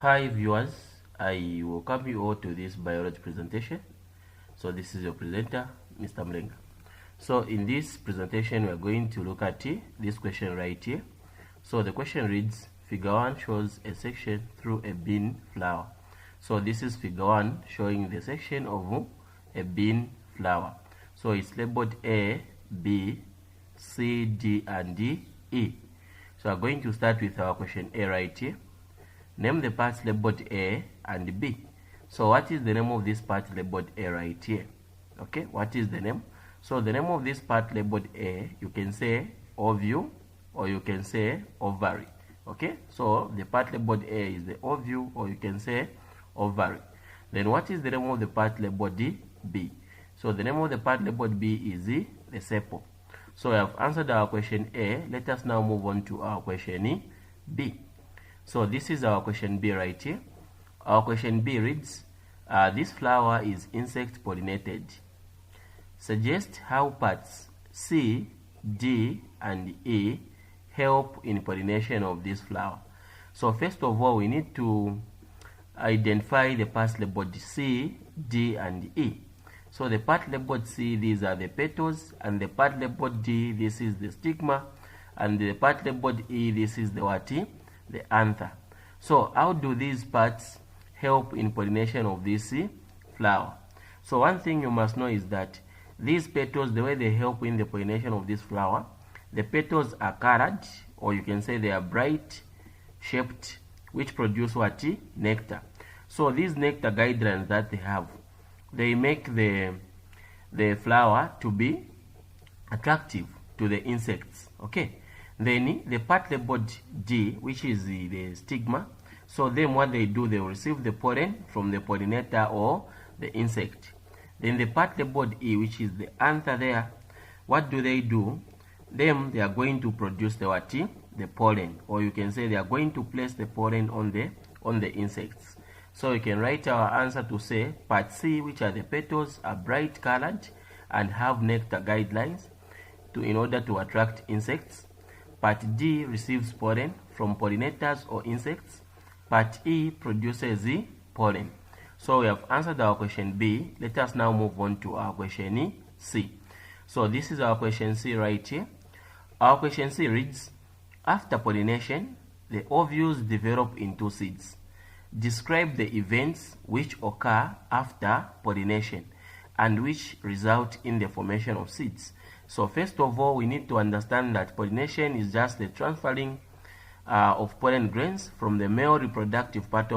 Hi viewers, I welcome you all to this biology presentation. So this is your presenter, Mr. Mlenga. So in this presentation, we are going to look at this question right here. So the question reads, figure 1 shows a section through a bean flower. So this is figure 1 showing the section of a bean flower. So it's labeled A, B, C, D, and E. So we're going to start with our question A right here. Name the parts labeled A and B. So what is the name of this part labeled A right here? Okay, what is the name? So the name of this part labeled A, you can say ovule or you can say ovary. Okay, so the part labeled A is the ovule or you can say ovary. Then what is the name of the part labeled B? So the name of the part labeled B is the sepal. So we have answered our question A. Let us now move on to our question B. So this is our question B right here. Our question B reads, this flower is insect pollinated. Suggest how parts C, D, and E help in pollination of this flower. So first of all, we need to identify the parts labeled C, D, and E. So the part labeled C, these are the petals, and the part labeled D, this is the stigma, and the part labeled E, this is the what? The anther. So how do these parts help in pollination of this flower? So one thing you must know is that these petals, the way they help in the pollination of this flower, the petals are colored, or you can say they are bright shaped, which produce what? Nectar. So these nectar guidelines that they have, they make the flower to be attractive to the insects. Okay. Then the part labeled D, which is the stigma, so then what they do, they will receive the pollen from the pollinator or the insect. Then the part labeled E, which is the anther there, what do? They are going to produce the what? The pollen, or you can say they are going to place the pollen on the insects. So you can write our answer to say part C, which are the petals, are bright colored and have nectar guidelines in order to attract insects. Part D receives pollen from pollinators or insects. Part E produces the pollen. So we have answered our question B. Let us now move on to our question C. So this is our question C right here. Our question C reads, after pollination, the ovules develop into seeds. Describe the events which occur after pollination and which result in the formation of seeds. So first of all, we need to understand that pollination is just the transferring of pollen grains from the male reproductive part of